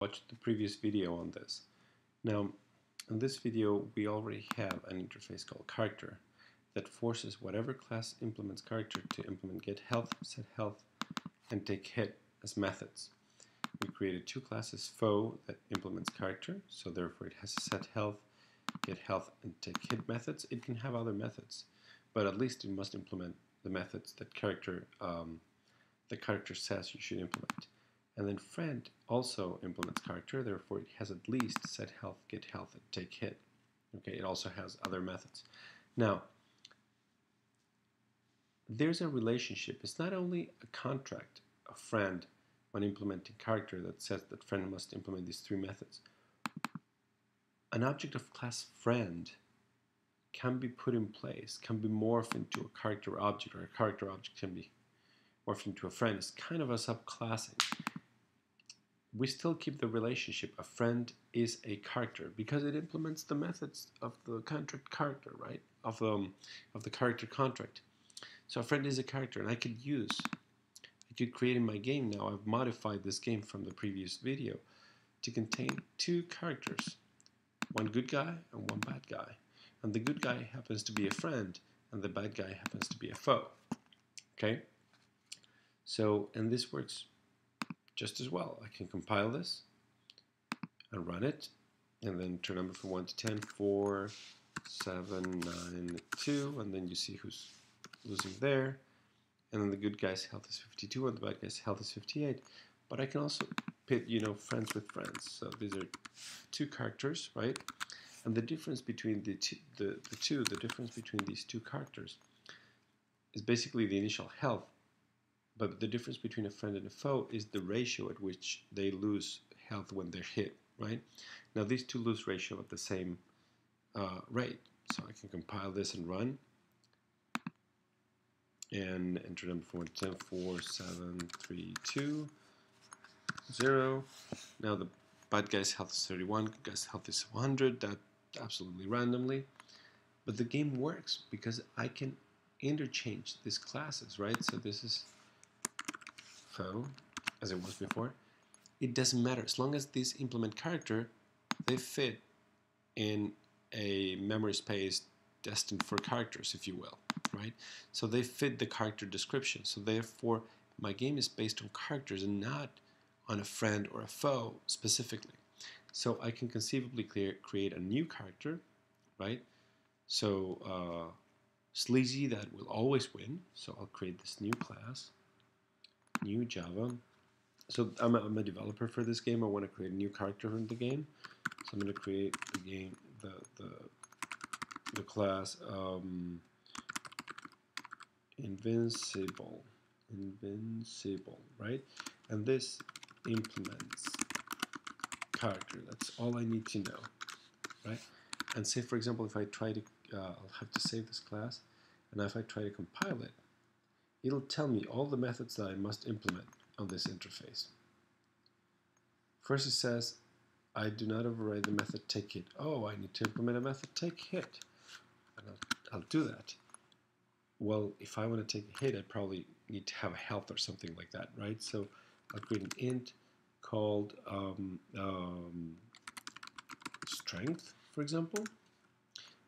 watch the previous video on this. Now, in this video, we already have an interface called character that forces whatever class implements character to implement get health, set health, and take hit as methods. We created two classes, foe, that implements character, so therefore it has a set health, get health, and take hit methods. It can have other methods, but at least it must implement the methods that the character says you should implement. And then friend also implements character, therefore it has at least set health, get health, and take hit. Okay, it also has other methods. Now, there's a relationship. It's not only a contract, a friend, when implementing character that says that friend must implement these three methods. An object of class friend can be put in place, can be morphed into a character object, or a character object can be morphed into a friend. It's kind of a subclassing. We still keep the relationship. A friend is a character because it implements the methods of the contract character, right? Of the character contract. So a friend is a character, and I could create in my game now. I've modified this game from the previous video to contain two characters, one good guy and one bad guy. And the good guy happens to be a friend, and the bad guy happens to be a foe. Okay? So, and this works just as well. I can compile this and run it, and then turn number from 1 to 10, 4, 7, 9, 2, and then you see who's losing there. And then the good guy's health is 52, and the bad guy's health is 58. But I can also pit, friends with friends. So these are two characters, right? And the difference between the difference between these two characters is basically the initial health. But the difference between a friend and a foe is the ratio at which they lose health when they're hit, right? Now these two lose ratio at the same rate. So I can compile this and run. And enter number 4, 10, 4, 7, 3, 2, 0. Now the bad guy's health is 31, good guy's health is 100, that absolutely randomly. But the game works because I can interchange these classes, right? So this is foe, as it was before. It doesn't matter. As long as these implement character, they fit in a memory space destined for characters, if you will, right? So they fit the character description. So therefore, my game is based on characters and not on a friend or a foe specifically. So I can conceivably create a new character, right? So sleazy, that will always win. So I'll create this new class, new Java. So I'm a developer for this game. I want to create a new character in the game. So I'm going to create the game, the class invincible, right? And this implements character. That's all I need to know, right? And say, for example, if I try to, I'll have to save this class, and if I try to compile it, it'll tell me all the methods that I must implement on this interface. First it says, I do not override the method take hit. Oh, I need to implement a method take hit. And I'll do that. Well, if I want to take a hit, I probably need to have a health or something like that, right? So I'll create an int called strength, for example.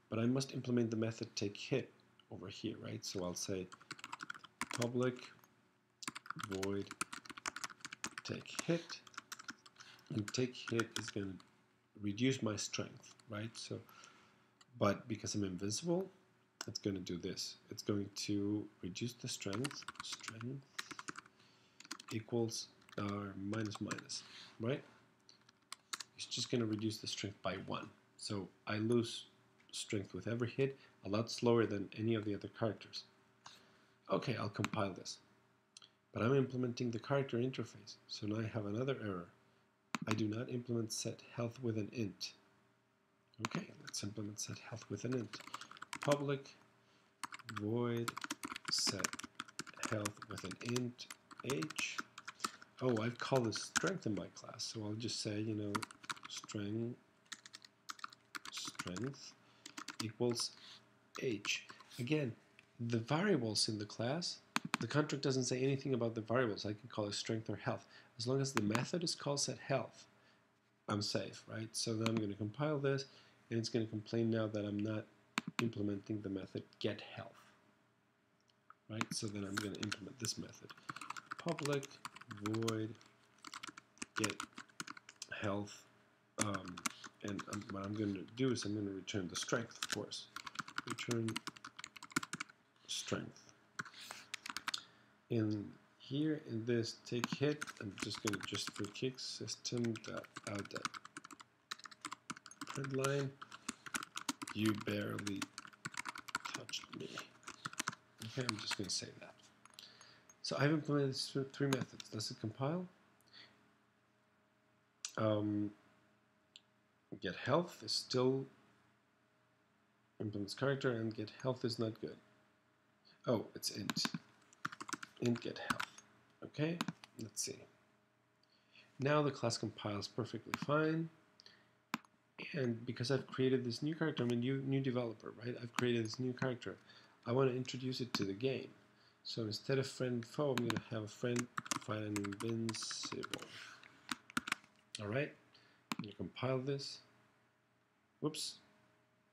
But I must implement the method take hit over here, right? So I'll say public void take hit, and take hit is going to reduce my strength, right? So, but because I'm invincible, it's going to do this. It's going to reduce the strength equals minus minus, right? It's just going to reduce the strength by 1. So I lose strength with every hit, a lot slower than any of the other characters. Okay, I'll compile this. But I'm implementing the character interface, so now I have another error. I do not implement set health with an int. Okay, let's implement set health with an int. Public void set health with an int h. Oh, I've called this strength in my class, so I'll just say, strength equals h. Again, the variables in the class, the contract doesn't say anything about the variables. I can call it strength or health. As long as the method is called set health, I'm safe, right? So then I'm going to compile this, and it's going to complain now that I'm not implementing the method getHealth, right? So then I'm going to implement this method, public void getHealth, and what I'm going to do is I'm going to return the strength, of course. Return strength. In here in this take hit, I'm just going to for kicks system.out.println, you barely touched me. Okay, I'm just going to say that. So I've implemented three methods. Does it compile? getHealth is still implements character, and getHealth is not good. Oh, it's int getHealth. Okay, let's see. Now the class compiles perfectly fine, and because I've created this new character, I'm a new developer, right? I've created this new character. I want to introduce it to the game. So instead of friend foe, I'm going to have a friend find an invincible. All right, I'm going to compile this. Whoops,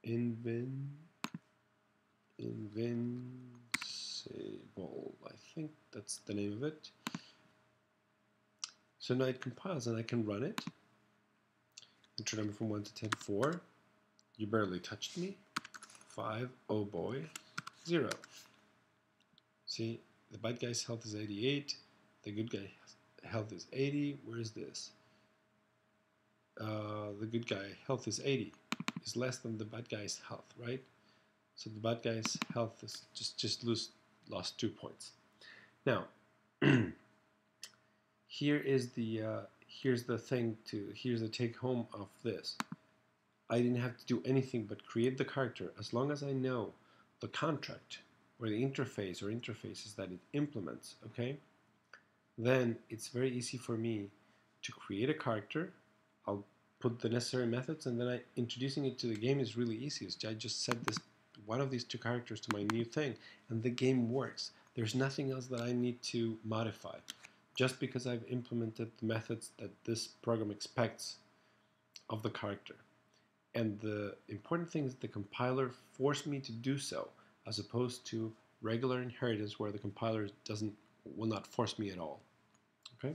invincible. I think that's the name of it. So now it compiles, and I can run it. Enter number from 1 to 10, 4. You barely touched me. 5, oh boy, 0. See, the bad guy's health is 88. The good guy's health is 80. Where is this? The good guy health is 80. Is less than the bad guy's health, right? So the bad guy's health is lost 2 points. Now, here's the take home of this. I didn't have to do anything but create the character. As long as I know the contract or the interface or interfaces that it implements, okay, then it's very easy for me to create a character. I'll put the necessary methods, and then introducing it to the game is really easy. I just set one of these two characters to my new thing, and the game works. There's nothing else that I need to modify. Just because I've implemented the methods that this program expects of the character. And the important thing is the compiler forced me to do so, as opposed to regular inheritance where the compiler will not force me at all. Okay?